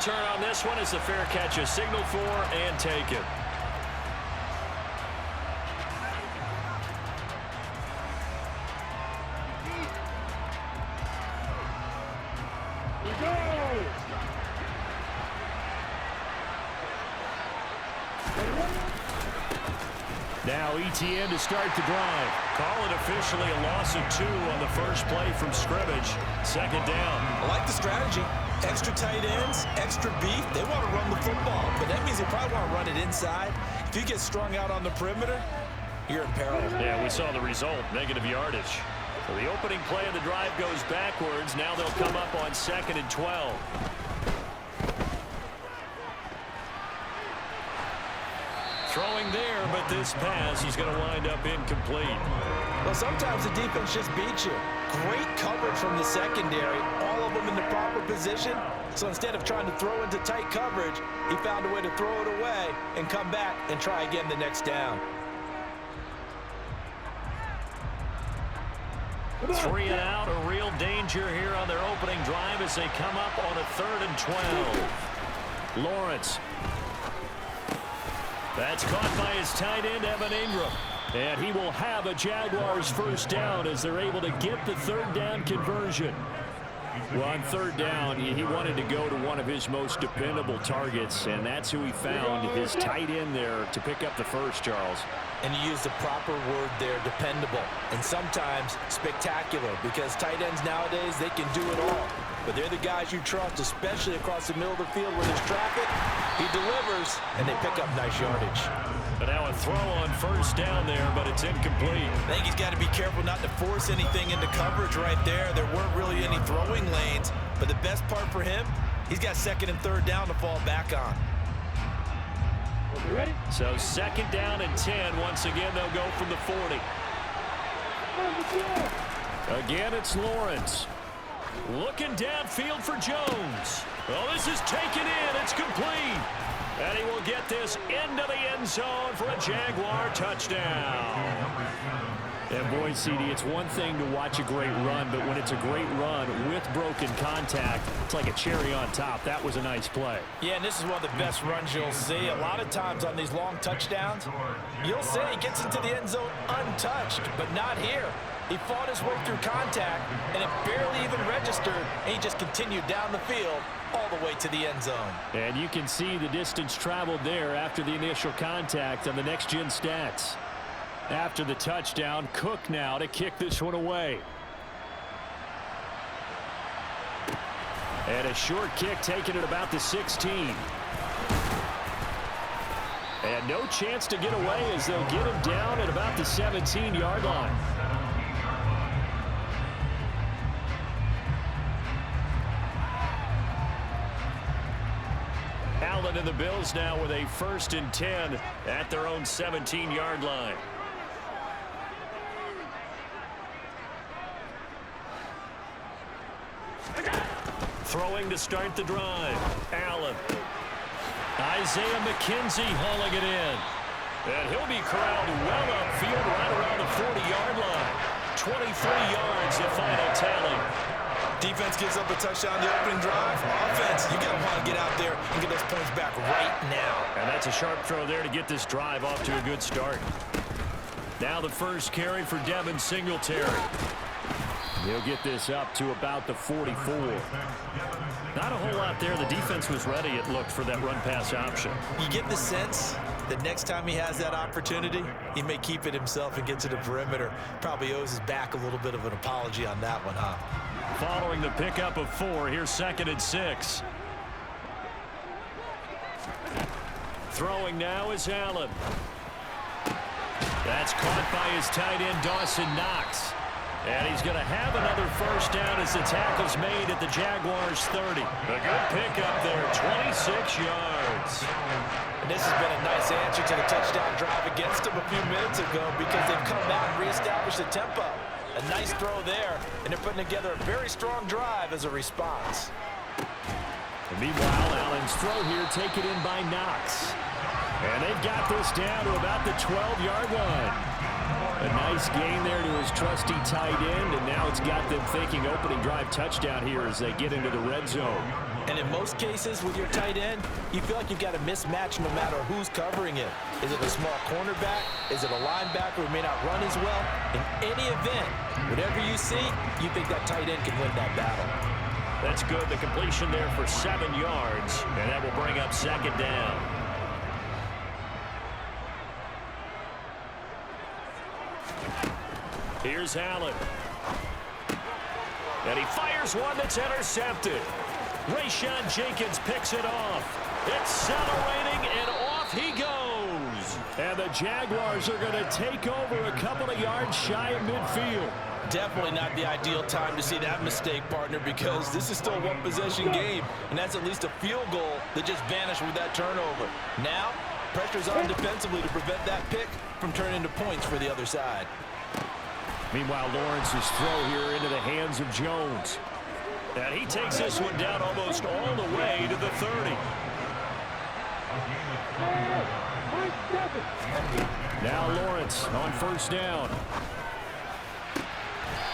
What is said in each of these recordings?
return on this one as the fair catch is signaled for and taken. Now ETN to start the drive. Call it officially a loss of 2 on the first play from scrimmage. Second down. I like the strategy. Extra tight ends, extra beef. They want to run the football, but that means they probably want to run it inside. If you get strung out on the perimeter, you're in peril. Yeah, we saw the result, negative yardage. So the opening play of the drive goes backwards. Now they'll come up on 2nd and 12. Throwing there, but this pass is going to wind up incomplete. Well, sometimes the defense just beats you. Great coverage from the secondary, all of them in the proper position. So instead of trying to throw into tight coverage, he found a way to throw it away and come back and try again the next down. 3 and out, a real danger here on their opening drive as they come up on a 3rd and 12. Lawrence. That's caught by his tight end, Evan Ingram. And he will have a Jaguars first down as they're able to get the 3rd down conversion. Well, on 3rd down, he wanted to go to one of his most dependable targets, and that's who he found, his tight end there, to pick up the first, Charles. And you use the proper word there, dependable, and sometimes spectacular, because tight ends nowadays, they can do it all. But they're the guys you trust, especially across the middle of the field where there's traffic. He delivers, and they pick up nice yardage. But now a throw on first down there, but it's incomplete. I think he's got to be careful not to force anything into coverage right there. There weren't really any throwing lanes, but the best part for him, he's got 2nd and 3rd down to fall back on. Ready? So 2nd down and 10. Once again, they'll go from the 40. Again, it's Lawrence. Looking downfield for Jones. Well, this is taken in. It's complete. And he will get this into the end zone for a Jaguar touchdown. And boy, CD, it's one thing to watch a great run, but when it's a great run with broken contact, it's like a cherry on top. That was a nice play. Yeah, and this is one of the best runs you'll see. A lot of times on these long touchdowns, you'll see he gets into the end zone untouched, but not here. He fought his way through contact, and it barely even registered, and he just continued down the field all the way to the end zone. And you can see the distance traveled there after the initial contact on the next-gen stats. After the touchdown, Cook now to kick this one away. And a short kick taken at about the 16. And no chance to get away as they'll get him down at about the 17-yard line. Allen and the Bills now with a 1st and 10 at their own 17-yard line. Throwing to start the drive. Allen. Isaiah McKenzie hauling it in. And he'll be corralled well upfield right around the 40-yard line. 23 yards the final tally. Defense gives up a touchdown the opening drive. Offense, you got to want to get out there and get those points back right now. And that's a sharp throw there to get this drive off to a good start. Now the first carry for Devin Singletary. He'll get this up to about the 44. Not a whole lot there. The defense was ready, it looked, for that run-pass option. You get the sense that next time he has that opportunity, he may keep it himself and get to the perimeter. Probably owes his back a little bit of an apology on that one, huh? Following the pickup of 4, here's 2nd and 6. Throwing now is Allen. That's caught by his tight end, Dawson Knox. And he's going to have another first down as the tackle's made at the Jaguars' 30. A good pickup there, 26 yards. And this has been a nice answer to the touchdown drive against them a few minutes ago because they've come back and reestablished the tempo. A nice throw there, and they're putting together a very strong drive as a response. And meanwhile, Allen's throw here taken in by Knox. And they've got this down to about the 12-yard line. A nice gain there to his trusty tight end, and now it's got them thinking opening drive touchdown here as they get into the red zone. And in most cases with your tight end, you feel like you've got a mismatch no matter who's covering it. Is it a small cornerback? Is it a linebacker who may not run as well? In any event, whatever you see, you think that tight end can win that battle. That's good. The completion there for 7 yards, and that will bring up second down. Here's Allen. And he fires one that's intercepted. Rayshon Jenkins picks it off. Accelerating, and off he goes. And the Jaguars are going to take over a couple of yards shy of midfield. Definitely not the ideal time to see that mistake, partner, because this is still a one-possession game, and that's at least a field goal that just vanished with that turnover. Now, pressure's on defensively to prevent that pick from turning into points for the other side. Meanwhile, Lawrence's throw here into the hands of Jones. And he takes this one down almost all the way to the 30. Now Lawrence on first down.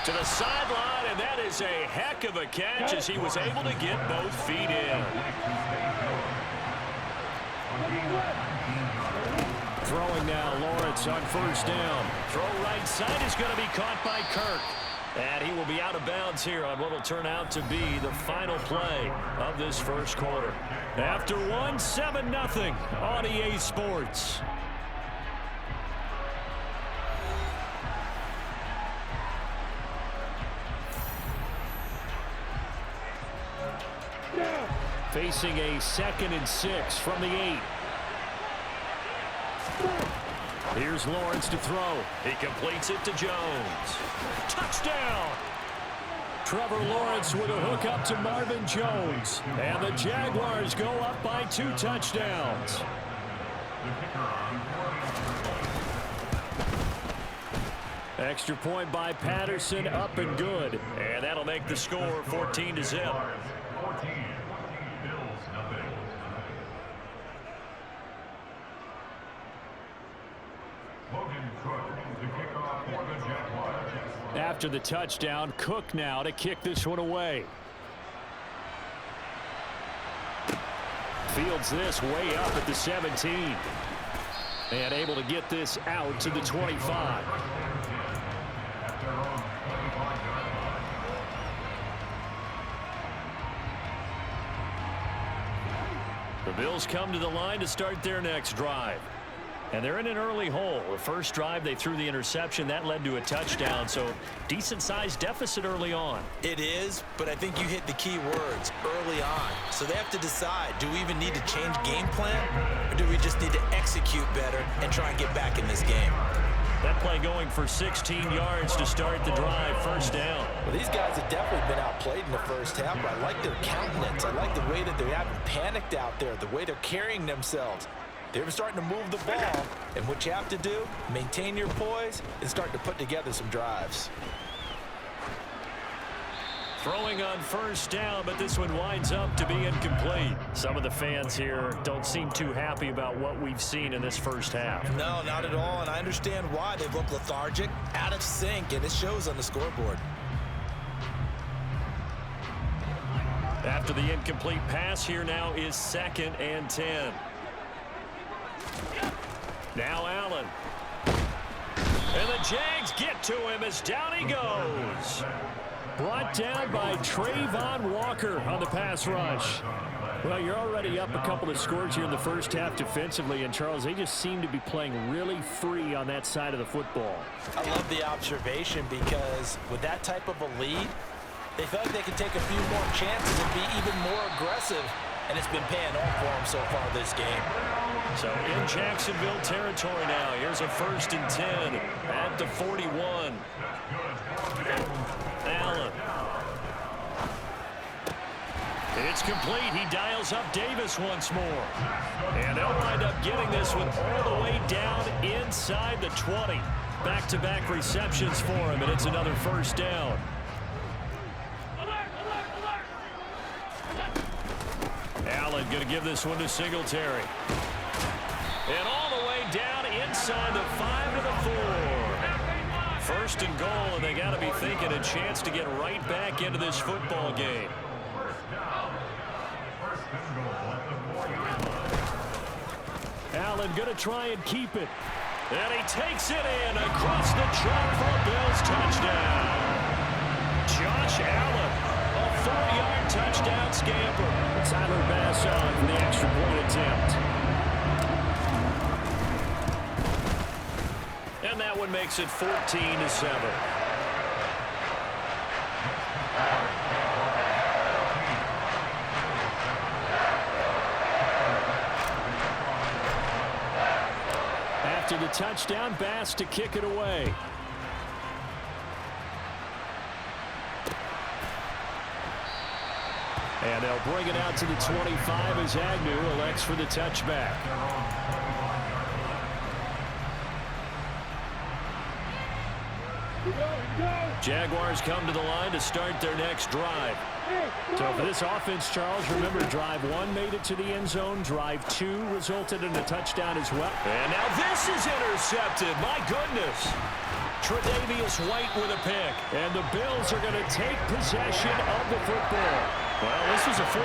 To the sideline, and that is a heck of a catch as he was able to get both feet in. Throwing now, Lawrence on first down. Throw right side is going to be caught by Kirk. And he will be out of bounds here on what will turn out to be the final play of this first quarter. After one, 7-0 on EA Sports. Facing a 2nd and 6 from the 8. Here's Lawrence to throw. He completes it to Jones. Touchdown! Trevor Lawrence with a hook up to Marvin Jones. And the Jaguars go up by 2 touchdowns. Extra point by Patterson, up and good. And that'll make the score 14-0. After the touchdown, Cook now to kick this one away. Fields this way up at the 17. And able to get this out to the 25. The Bills come to the line to start their next drive. And they're in an early hole. The first drive, they threw the interception. That led to a touchdown, so decent-sized deficit early on. It is, but I think you hit the key words, early on. So they have to decide, do we even need to change game plan, or do we just need to execute better and try and get back in this game? That play going for 16 yards to start the drive, first down. Well, these guys have definitely been outplayed in the first half, but I like their countenance. I like the way that they haven't panicked out there, the way they're carrying themselves. They're starting to move the ball, and what you have to do, maintain your poise and start to put together some drives. Throwing on first down, but this one winds up to be incomplete. Some of the fans here don't seem too happy about what we've seen in this first half. No, not at all, and I understand why. They look lethargic, out of sync, and it shows on the scoreboard. After the incomplete pass, here now is 2nd and 10. Now Allen. And the Jags get to him as down he goes. Brought down by Trayvon Walker on the pass rush. Well, you're already up a couple of scores here in the first half defensively, and Charles, they just seem to be playing really free on that side of the football. I love the observation because with that type of a lead, they feel like they can take a few more chances and be even more aggressive, and it's been paying off for them so far this game. So in Jacksonville territory now. Here's a 1st and 10 at the 41. Allen. It's complete. He dials up Davis once more. And they'll wind up getting this one all the way down inside the 20. Back-to-back receptions for him, and it's another first down. Allen going to give this one to Singletary. And all the way down inside the 5 to the 4. First and goal, and they got to be thinking a chance to get right back into this football game. Allen going to try and keep it. And he takes it in across the track for a Bills touchdown. Josh Allen, a 4-yard touchdown scamper. Tyler Bass on for the extra point attempt. And that one makes it 14-7. After the touchdown, Bass to kick it away. And they'll bring it out to the 25 as Agnew elects for the touchback. Jaguars come to the line to start their next drive. So for this offense, Charles, remember drive 1 made it to the end zone. Drive 2 resulted in a touchdown as well. And now this is intercepted. My goodness. Tre'Davious White with a pick. And the Bills are going to take possession of the football. Well, this was a 14-0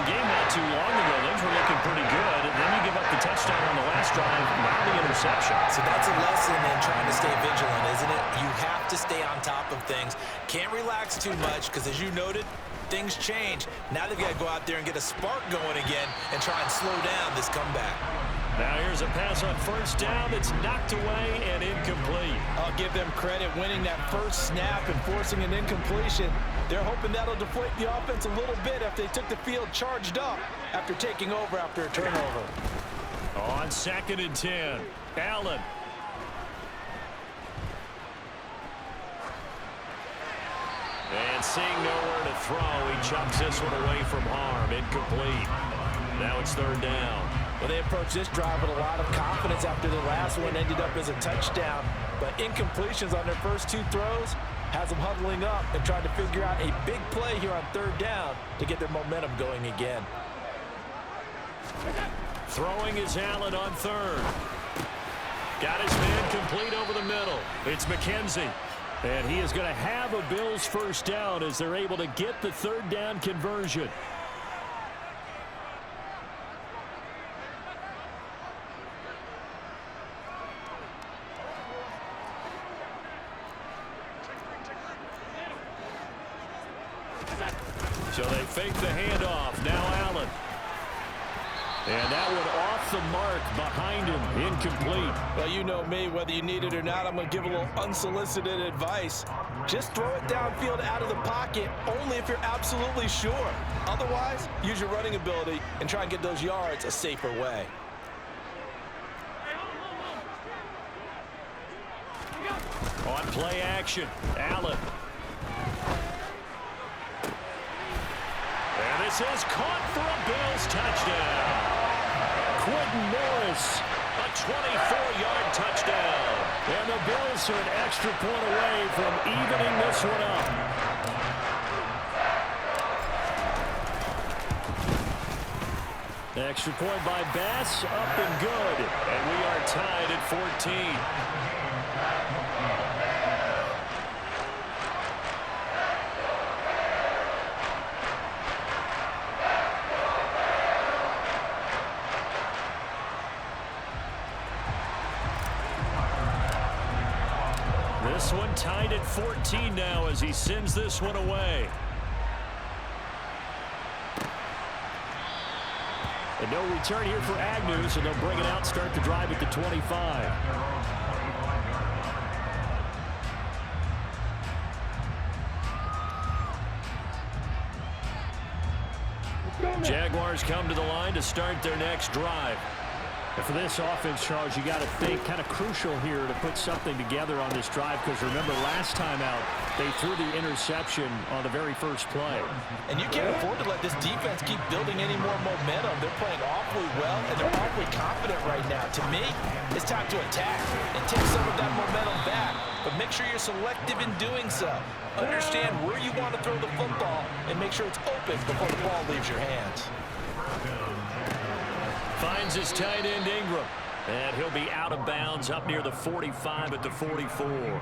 game not too long ago. Things were looking pretty good. And then you give up the touchdown on the last drive, now the interception. So that's a lesson in trying to stay vigilant, isn't it? You have to stay on top of things. Can't relax too much because, as you noted, things change. Now they've got to go out there and get a spark going again and try and slow down this comeback. Now here's a pass on first down that's knocked away and incomplete. I'll give them credit winning that first snap and forcing an incompletion. They're hoping that'll deflate the offense a little bit after they took the field charged up after taking over after a turnover. On 2nd and 10, Allen. And seeing nowhere to throw, he chucks this one away from harm. Incomplete. Now it's 3rd down. Well, they approached this drive with a lot of confidence after the last one ended up as a touchdown. But incompletions on their first 2 throws has them huddling up and trying to figure out a big play here on 3rd down to get their momentum going again. Throwing is Allen on 3rd. Got his man complete over the middle. It's McKenzie. And he is going to have a Bills first down as they're able to get the 3rd down conversion. So they fake the handoff. Now Allen. And that one off the mark behind him. Incomplete. Well, you know me. Whether you need it or not, I'm going to give a little unsolicited advice. Just throw it downfield out of the pocket only if you're absolutely sure. Otherwise, use your running ability and try and get those yards a safer way. On play action, Allen. And this is caught for a Bills touchdown. Quentin Morris, a 24-yard touchdown. And the Bills are an extra point away from evening this one up. Extra point by Bass, up and good. And we are tied at 14. This one tied at 14 now as he sends this one away. And no return here for Agnew, so they'll bring it out, start the drive at the 25. Jaguars come to the line to start their next drive. And for this offense, Charles, you got to think kind of crucial here to put something together on this drive, because remember last time out they threw the interception on the very first play. And you can't afford to let this defense keep building any more momentum. They're playing awfully well and they're awfully confident right now. To me, it's time to attack and take some of that momentum back, but make sure you're selective in doing so. Understand where you want to throw the football and make sure it's open before the ball leaves your hands. Finds his tight end Ingram. And he'll be out of bounds up near the 45 at the 44.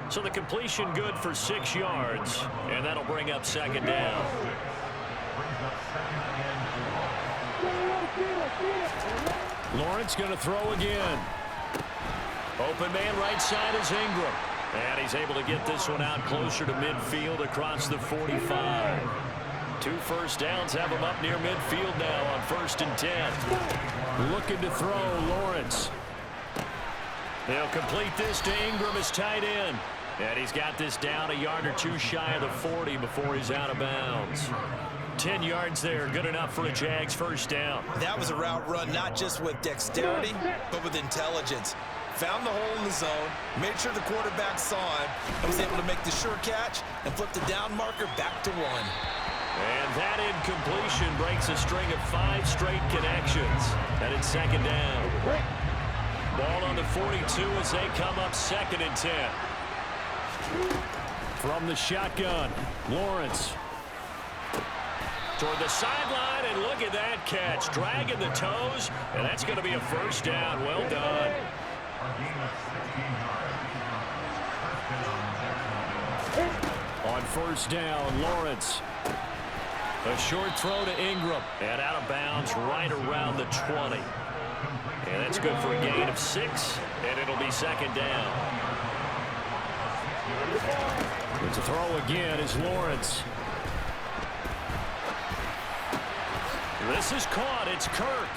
So the completion good for 6 yards, and that'll bring up second down. Lawrence going to throw again. Open man right side is Ingram. And he's able to get this one out closer to midfield across the 45. 2 first downs have him up near midfield now on 1st and 10. Looking to throw, Lawrence. He'll complete this to Ingram, his tight end. And he's got this down a yard or 2 shy of the 40 before he's out of bounds. 10 yards there, good enough for a Jags first down. That was a route run not just with dexterity, but with intelligence. Found the hole in the zone, made sure the quarterback saw him, and was able to make the sure catch and flip the down marker back to 1. And that incompletion breaks a string of 5 straight connections. And it's second down. Ball on the 42 as they come up 2nd and 10. From the shotgun, Lawrence. Toward the sideline, and look at that catch. Dragging the toes, and that's going to be a first down. Well done. On 1st down, Lawrence. A short throw to Ingram, and out of bounds right around the 20. And that's good for a gain of 6, and it'll be second down. To throw again is Lawrence. This is caught. It's Kirk.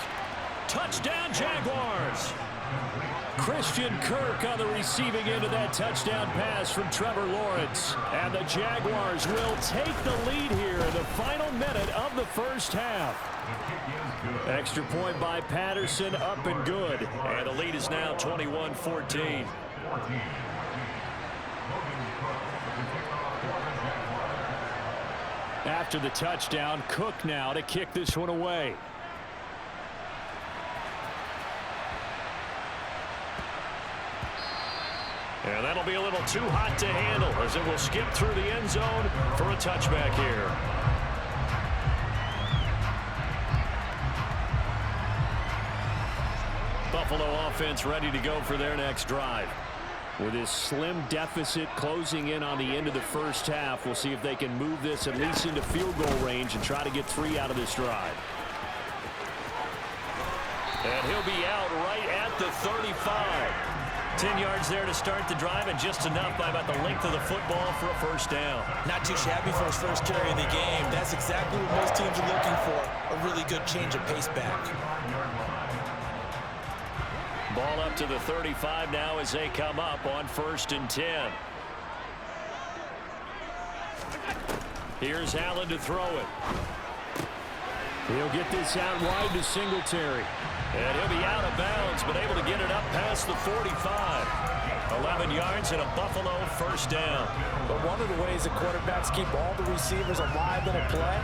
Touchdown, Jaguars. Christian Kirk on the receiving end of that touchdown pass from Trevor Lawrence. And the Jaguars will take the lead here in the final minute of the first half. Extra point by Patterson, up and good. And the lead is now 21-14. After the touchdown, Cook now to kick this one away. And that'll be a little too hot to handle as it will skip through the end zone for a touchback here. Buffalo offense ready to go for their next drive. With this slim deficit closing in on the end of the first half, we'll see if they can move this at least into field goal range and try to get 3 out of this drive. And he'll be out right at the 35. 10 yards there to start the drive, and just enough by about the length of the football for a first down. Not too shabby for his first carry of the game. That's exactly what most teams are looking for, a really good change of pace back. Ball up to the 35 now as they come up on 1st and 10. Here's Allen to throw it. He'll get this out wide to Singletary. And he'll be out of bounds, but able to get it up past the 45. 11 yards and a Buffalo first down. But one of the ways that quarterbacks keep all the receivers alive in a play,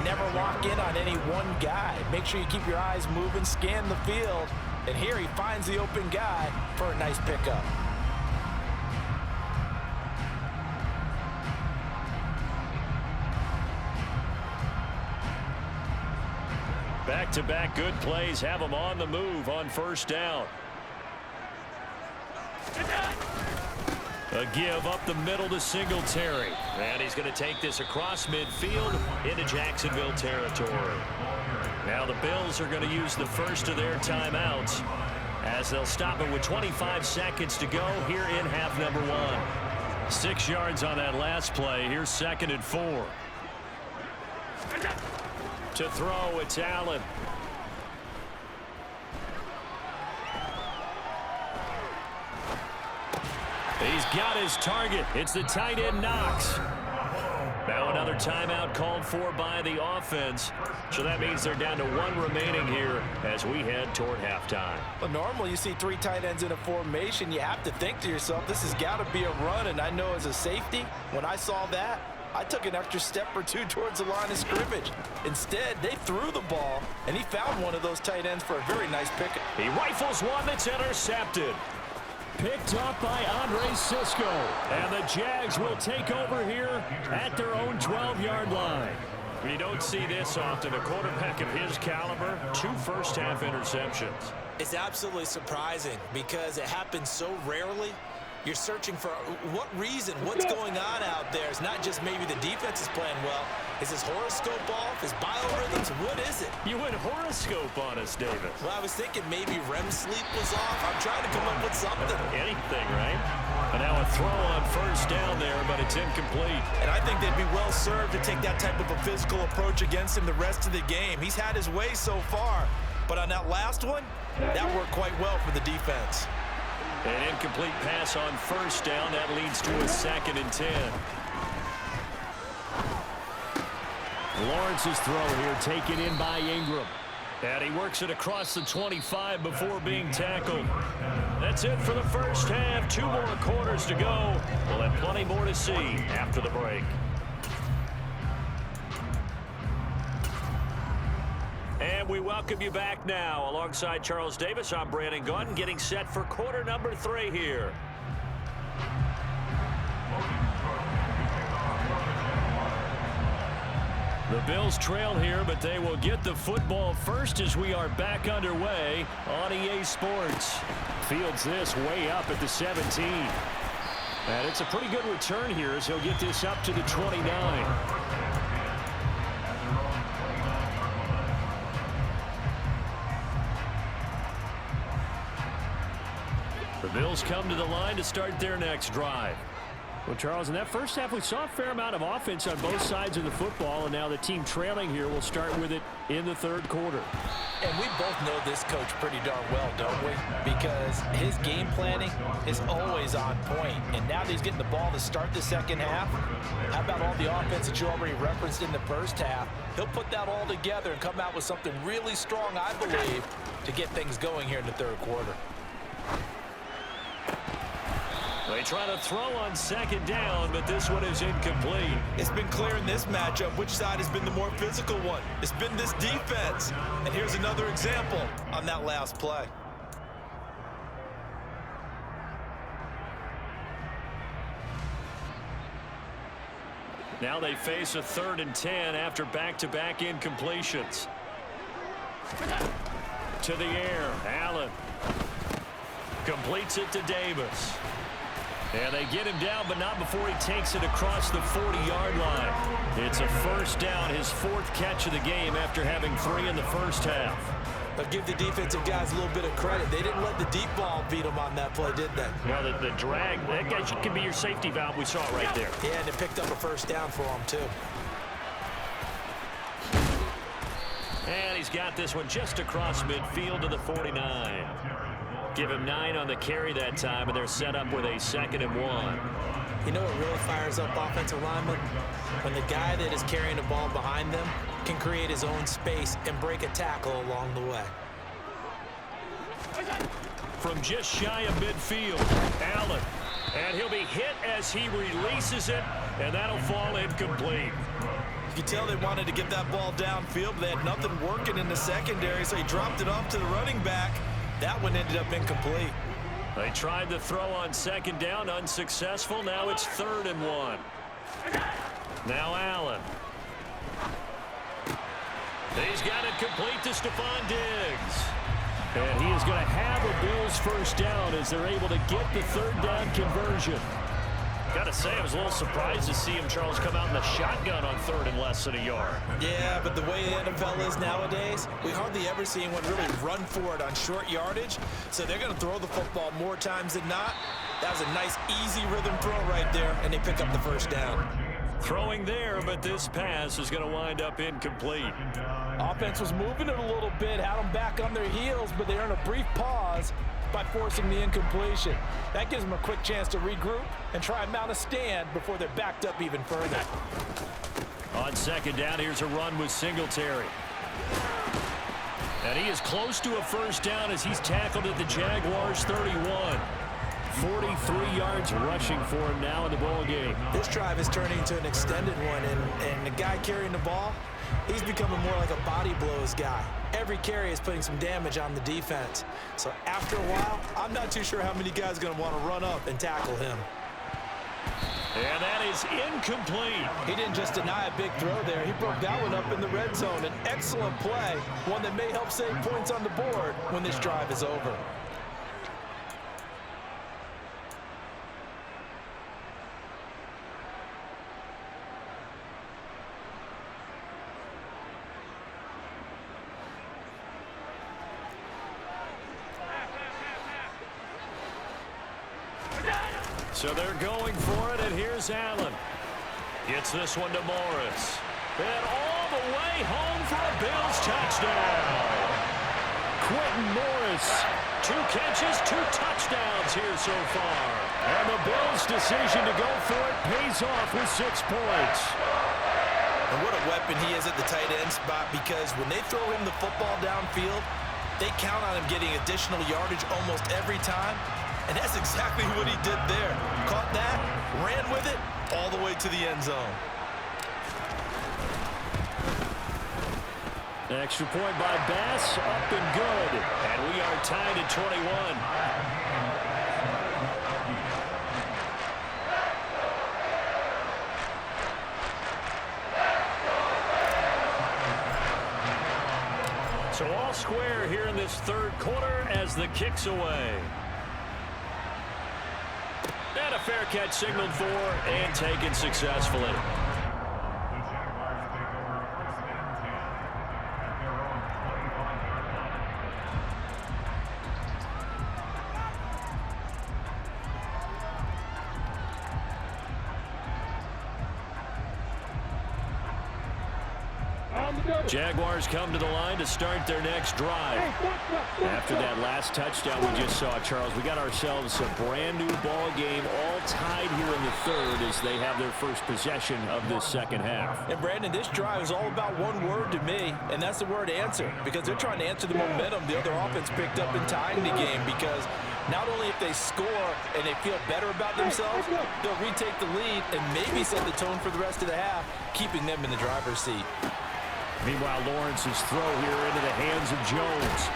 never lock in on any one guy. Make sure you keep your eyes moving, scan the field. And here he finds the open guy for a nice pickup. Back-to-back good plays have him on the move on first down. A give up the middle to Singletary. And he's going to take this across midfield into Jacksonville territory. Now the Bills are going to use the first of their timeouts as they'll stop it with 25 seconds to go here in half number 1. 6 yards on that last play. Here's 2nd and 4. To throw, it's Allen. He's got his target. It's the tight end Knox. Now another timeout called for by the offense. So that means they're down to 1 remaining here as we head toward halftime. Well, normally you see 3 tight ends in a formation. You have to think to yourself, this has got to be a run. And I know as a safety, when I saw that, I took an extra step or 2 towards the line of scrimmage. Instead, they threw the ball, and he found one of those tight ends for a very nice pickup. He rifles one that's intercepted. Picked up by Andre Sisco. And the Jags will take over here at their own 12-yard line. You don't see this often. A quarterback of his caliber, 2 first-half interceptions. It's absolutely surprising because it happens so rarely. You're searching for what reason, what's going on out there. It's not just maybe the defense is playing well. Is his horoscope off? His biorhythms? What is it? You went horoscope on us, Davis. Well, I was thinking maybe REM sleep was off. I'm trying to come up with something. Anything, right? But now a throw on first down there, but it's incomplete. And I think they'd be well served to take that type of a physical approach against him the rest of the game. He's had his way so far. But on that last one, that worked quite well for the defense. An incomplete pass on first down. That leads to a 2nd and 10. Lawrence's throw here taken in by Ingram. And he works it across the 25 before being tackled. That's it for the first half. 2 more quarters to go. We'll have plenty more to see after the break. And we welcome you back now. Alongside Charles Davis, I'm Brandon Gaudin, getting set for quarter number 3 here. The Bills trail here, but they will get the football first as we are back underway on EA Sports. Fields this way up at the 17. And it's a pretty good return here as he'll get this up to the 29. The Bills come to the line to start their next drive. Well, Charles, in that first half, we saw a fair amount of offense on both sides of the football, and now the team trailing here will start with it in the third quarter. And we both know this coach pretty darn well, don't we? Because his game planning is always on point. And now that he's getting the ball to start the second half, how about all the offense that you already referenced in the first half? He'll put that all together and come out with something really strong, I believe, to get things going here in the third quarter. They try to throw on second down, but this one is incomplete. It's been clear in this matchup which side has been the more physical one. It's been this defense. And here's another example on that last play. Now they face a 3rd and 10 after back-to-back incompletions. To the air, Allen completes it to Davis. And they get him down, but not before he takes it across the 40-yard line. It's a first down, his 4th catch of the game after having 3 in the first half. But give the defensive guys a little bit of credit. They didn't let the deep ball beat them on that play, did they? Well, the drag, that guy can be your safety valve. We saw it right there. Yeah, and it picked up a first down for him, too. And he's got this one just across midfield to the 49. Give him 9 on the carry that time, and they're set up with a 2nd and 1. You know what really fires up offensive linemen? When the guy that is carrying the ball behind them can create his own space and break a tackle along the way. From just shy of midfield, Allen. And he'll be hit as he releases it, and that'll fall incomplete. You can tell they wanted to get that ball downfield, but they had nothing working in the secondary, so he dropped it off to the running back. That one ended up incomplete. They tried to throw on second down, unsuccessful. Now it's 3rd and 1. Now Allen. He's got it complete to Stephon Diggs. And he is going to have a Bills first down as they're able to get the 3rd down conversion. Got to say, I was a little surprised to see him, Charles, come out in the shotgun on 3rd and less than a yard. Yeah, but the way the NFL is nowadays, we hardly ever see anyone really run for it on short yardage. So they're going to throw the football more times than not. That was a nice, easy rhythm throw right there, and they pick up the first down. Throwing there, but this pass is going to wind up incomplete. Offense was moving it a little bit, had them back on their heels, but they earned a brief pause by forcing the incompletion. That gives them a quick chance to regroup and try and mount a stand before they're backed up even further. On second down, here's a run with Singletary. And he is close to a first down as he's tackled at the Jaguars' 31. 43 yards rushing for him now in the ball game. This drive is turning into an extended one, and the guy carrying the ball, he's becoming more like a body blows guy. Every carry is putting some damage on the defense. So after a while, I'm not too sure how many guys are going to want to run up and tackle him. And that is incomplete. He didn't just deny a big throw there. He broke that one up in the red zone. An excellent play, one that may help save points on the board when this drive is over. So they're going for it, and here's Allen. Gets this one to Morris. And all the way home for a Bills touchdown. Quentin Morris, 2 catches, 2 touchdowns here so far. And the Bills' decision to go for it pays off with 6 points. And what a weapon he is at the tight end spot, because when they throw him the football downfield, they count on him getting additional yardage almost every time. And that's exactly what he did there. Caught that, ran with it, all the way to the end zone. Extra point by Bass, up and good. And we are tied at 21. So all square here in this third quarter as the kick's away. And a fair catch signaled for and taken successfully. Jaguars come to the line to start their next drive. After that last touchdown we just saw, Charles, we got ourselves a brand new ball game, all tied here in the third as they have their first possession of this second half. And Brandon, this drive is all about one word to me, and that's the word answer, because they're trying to answer the momentum the other offense picked up in tying the game, because not only if they score and they feel better about themselves, they'll retake the lead and maybe set the tone for the rest of the half, keeping them in the driver's seat. Meanwhile, Lawrence's throw here into the hands of Jones.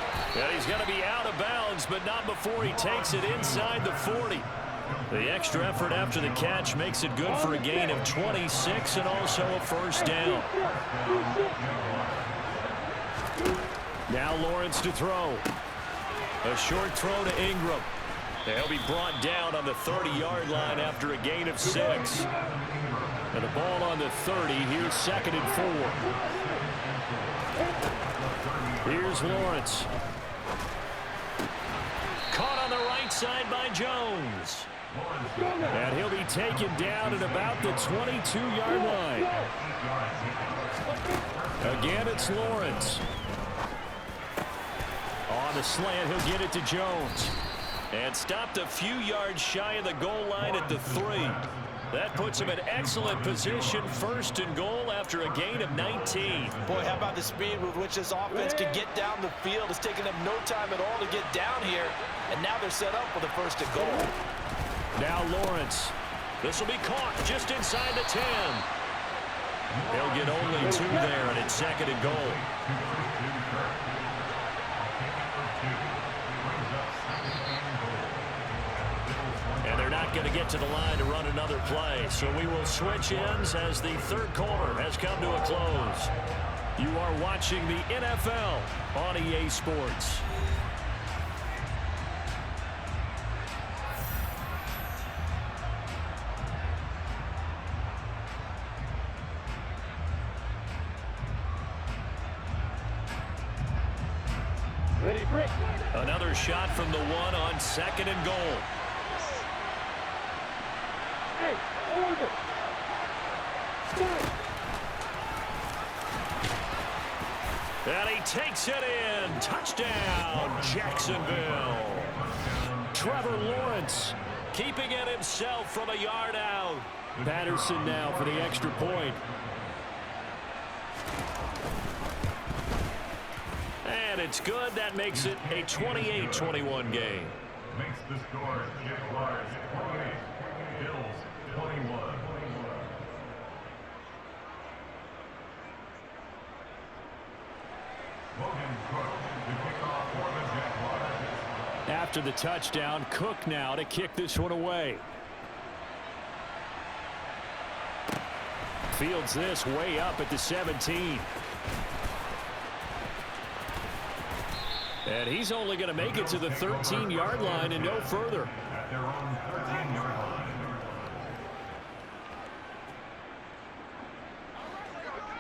And he's going to be out of bounds, but not before he takes it inside the 40. The extra effort after the catch makes it good for a gain of 26 and also a first down. Now Lawrence to throw. A short throw to Ingram. They'll be brought down on the 30-yard line after a gain of 6. And the ball on the 30. Here's 2nd and 4. Here's Lawrence. Caught on the right side by Jones. And he'll be taken down at about the 22-yard line. Again, it's Lawrence. On the slant, he'll get it to Jones. And stopped a few yards shy of the goal line at the 3. That puts him in excellent position, 1st and goal after a gain of 19. Boy, how about the speed with which this offense can get down the field? It's taken them no time at all to get down here, and now they're set up for the 1st and goal. Now Lawrence. This will be caught just inside the 10. They'll get only 2 there, and it's 2nd and goal. And they're not going to get to the line to run another play. So we will switch ends as the third quarter has come to a close. You are watching the NFL on EA Sports. Another shot from the 1 on 2nd and goal. And he takes it in. Touchdown, Jacksonville. Trevor Lawrence keeping it himself from a yard out. Patterson now for the extra point. And it's good. That makes it a 28-21 game. Makes the score Jaguars 28, Bills 21. After the touchdown, Cook now to kick this one away. Fields this way up at the 17. And he's only going to make it to the 13-yard line and no further. At their own 13-yard line.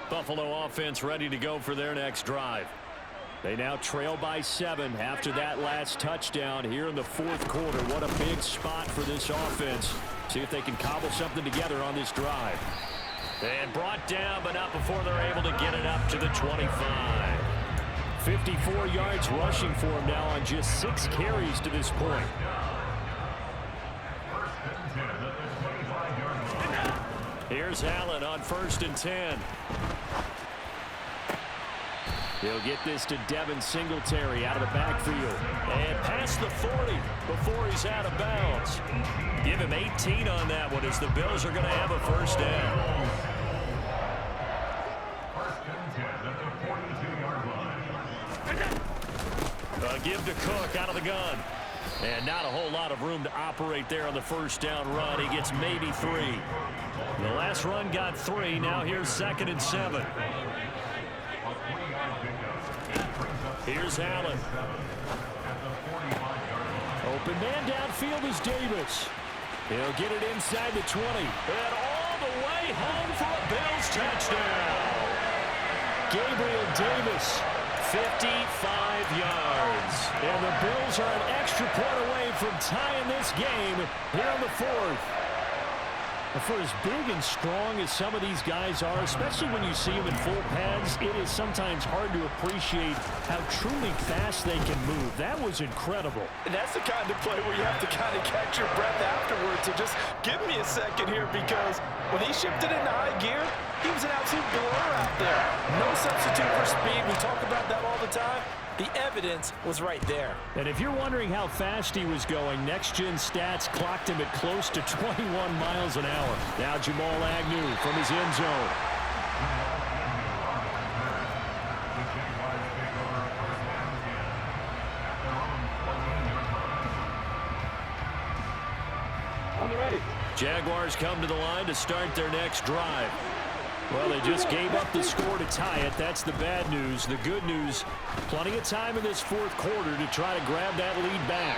Buffalo offense ready to go for their next drive. They now trail by 7 after that last touchdown here in the fourth quarter. What a big spot for this offense. See if they can cobble something together on this drive. And brought down, but not before they're able to get it up to the 25. 54 yards rushing for him now on just 6 carries to this point. Here's Allen on 1st and 10. He'll get this to Devin Singletary out of the backfield. And past the 40 before he's out of bounds. Give him 18 on that one as the Bills are going to have a first down. Give to Cook out of the gun. And not a whole lot of room to operate there on the first down run. He gets maybe 3. The last run got 3. Now here's 2nd and 7. Here's Allen. Open man downfield is Davis. He'll get it inside the 20. And all the way home for a Bills touchdown. Gabriel Davis, 55 yards. And the Bills are an extra point away from tying this game here in the fourth. For as big and strong as some of these guys are, especially when you see them in full pads, it is sometimes hard to appreciate how truly fast they can move. That was incredible. And that's the kind of play where you have to kind of catch your breath afterwards and just give me a second here, because when he shifted into high gear, he was an absolute blur out there. No substitute for speed. We talk about that all the time. The evidence was right there. And if you're wondering how fast he was going, next-gen stats clocked him at close to 21 miles an hour. Now Jamal Agnew from his end zone. Jaguars come to the line to start their next drive. Well, they just gave up the score to tie it. That's the bad news. The good news, plenty of time in this fourth quarter to try to grab that lead back.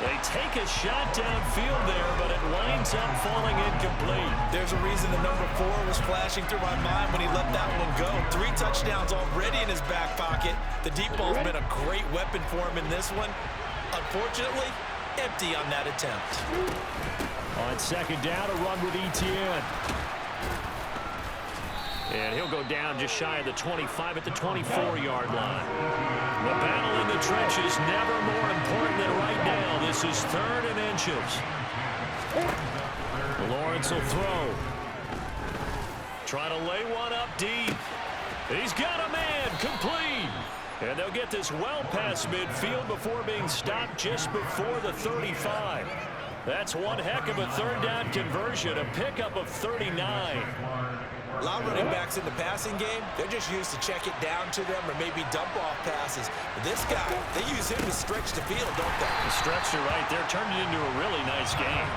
They take a shot downfield there, but it winds up falling incomplete. There's a reason the number 4 was flashing through my mind when he let that one go. 3 touchdowns already in his back pocket. The deep ball's been a great weapon for him in this one. Unfortunately, empty on that attempt. On second down, a run with Etienne. And he'll go down just shy of the 25 at the 24-yard line. The battle in the trenches never more important than right now. This is 3rd and inches. Lawrence will throw. Try to lay one up deep. He's got a man, complete. And they'll get this well past midfield before being stopped just before the 35. That's one heck of a 3rd down conversion, a pickup of 39. A lot of running backs in the passing game, they're just used to check it down to them or maybe dump off passes. But this guy, they use him to stretch the field, don't they? The stretcher right there turned it into a really nice game.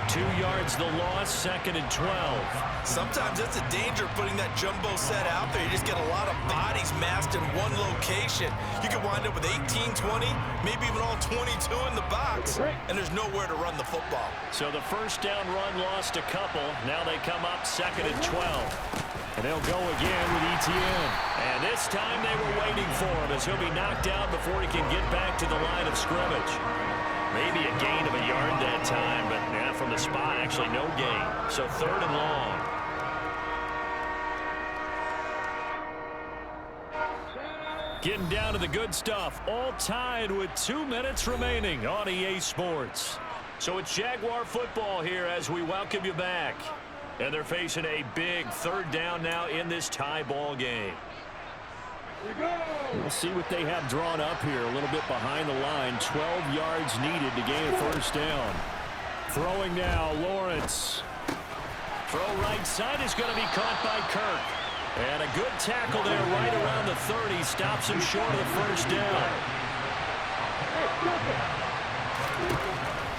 2 yards the loss, 2nd and 12. Sometimes it's a danger putting that jumbo set out there. You just get a lot of bodies massed in one location. You could wind up with 18, 20, maybe even all 22 in the box, and there's nowhere to run the football. So the first down run lost a couple. Now they come up 2nd and 12. And they'll go again with Etienne. And this time they were waiting for him as he'll be knocked out before he can get back to the line of scrimmage. Maybe a gain of a yard that time, but yeah, from the spot, actually no gain. So 3rd and long. Getting down to the good stuff. All tied with 2 minutes remaining on EA Sports. So it's Jaguar football here as we welcome you back. And they're facing a big 3rd down now in this tie ball game. We'll see what they have drawn up here. A little bit behind the line. 12 yards needed to gain a first down. Throwing now, Lawrence. Throw right side is going to be caught by Kirk. And a good tackle there right around the 30. Stops him short of the first down.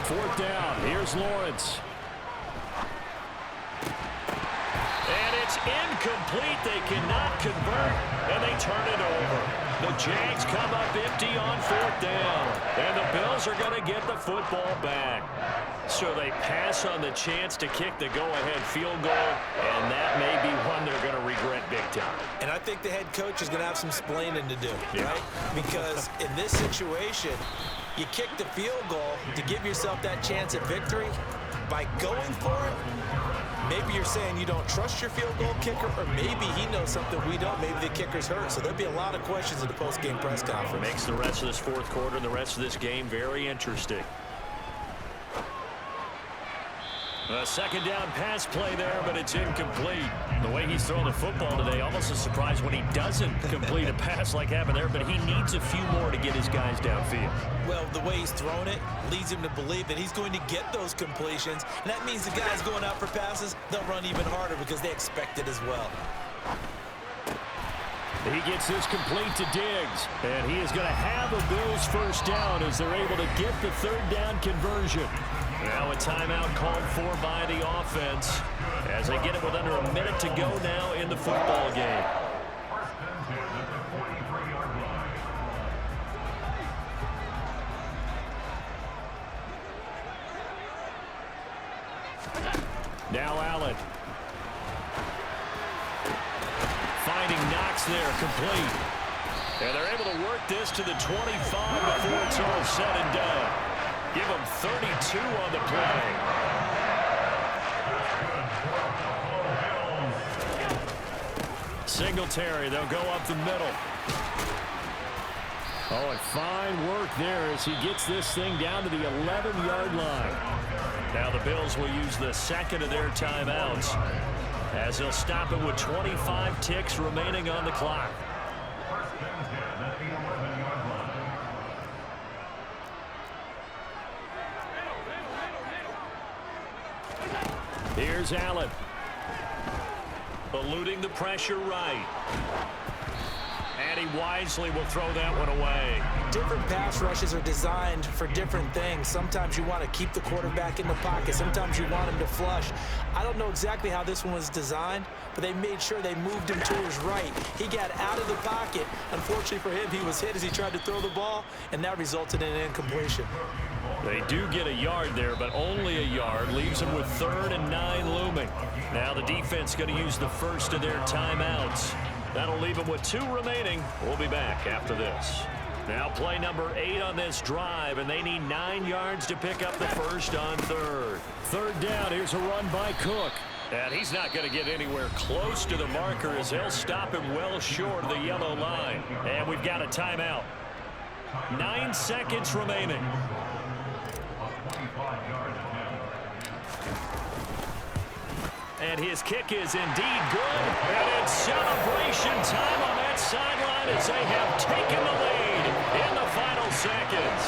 4th down. Here's Lawrence. And It's incomplete. They cannot convert, and they turn it over. The Jags come up empty on 4th down, and the Bills are going to get the football back. So they pass on the chance to kick the go-ahead field goal, and that may be one they're going to regret big time. And I think the head coach is going to have some splaining to do, right? Because in this situation, you kick the field goal to give yourself that chance at victory. By going for it, maybe you're saying you don't trust your field goal kicker, or maybe he knows something we don't. Maybe the kicker's hurt. So there'll be a lot of questions in the post-game press conference. Makes the rest of this 4th quarter and the rest of this game very interesting. A 2nd down pass play there, but it's incomplete. The way he's throwing the football today, almost a surprise when he doesn't complete a pass like happened there, but he needs a few more to get his guys downfield. Well, the way he's thrown it leads him to believe that he's going to get those completions, and that means the guys going out for passes, they'll run even harder because they expect it as well. He gets this complete to Diggs, and he is going to have a Bills 1st down as they're able to get the 3rd down conversion. Now a timeout called for by the offense as they get it with under a minute to go now in the football game. Now Allen. Finding Knox there, complete. And they're able to work this to the 25 before it's all said and done. Give him 32 on the play. Singletary, they'll go up the middle. Oh, and fine work there as he gets this thing down to the 11-yard line. Now the Bills will use the 2nd of their timeouts as they'll stop it with 25 ticks remaining on the clock. Here's Allen. Eluding the pressure right. And he wisely will throw that one away. Different pass rushes are designed for different things. Sometimes you want to keep the quarterback in the pocket. Sometimes you want him to flush. I don't know exactly how this one was designed, but they made sure they moved him to his right. He got out of the pocket. Unfortunately for him, he was hit as he tried to throw the ball, and that resulted in an incompletion. They do get a yard there, but only a yard. Leaves them with 3rd and 9 looming. Now the defense going to use the 1st of their timeouts. That'll leave them with 2 remaining. We'll be back after this. Now play number 8 on this drive, and they need 9 yards to pick up the 1st on 3rd. 3rd down, here's a run by Cook. And he's not going to get anywhere close to the marker as they'll stop him well short of the yellow line. And we've got a timeout. 9 seconds remaining. And his kick is indeed good. And it's celebration time on that sideline as they have taken the lead in the final seconds.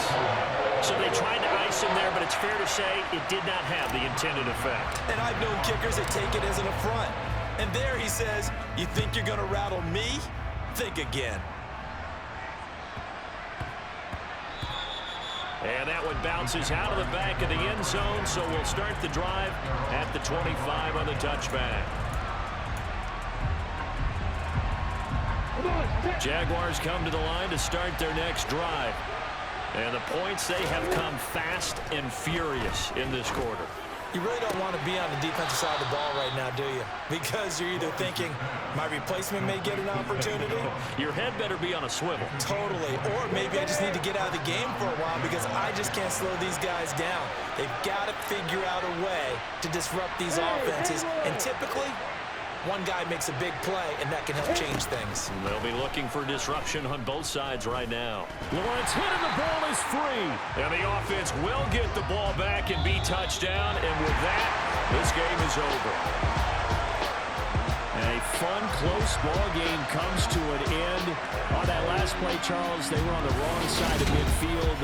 So they tried to ice him there, but it's fair to say it did not have the intended effect. And I've known kickers that take it as an affront. And there he says, you think you're going to rattle me? Think again. And that one bounces out of the back of the end zone, so we'll start the drive at the 25 on the touchback. Jaguars come to the line to start their next drive. And the points, they have come fast and furious in this quarter. You really don't want to be on the defensive side of the ball right now, do you? Because you're either thinking, my replacement may get an opportunity. Your head better be on a swivel. Totally. Or maybe I just need to get out of the game for a while because I just can't slow these guys down. They've got to figure out a way to disrupt these offenses. And typically, one guy makes a big play, and that can help change things. They'll be looking for disruption on both sides right now. Lawrence hit and the ball is free. And the offense will get the ball back and be touchdown. And with that, this game is over. And a fun, close ball game comes to an end. On that last play, Charles, they were on the wrong side of midfield.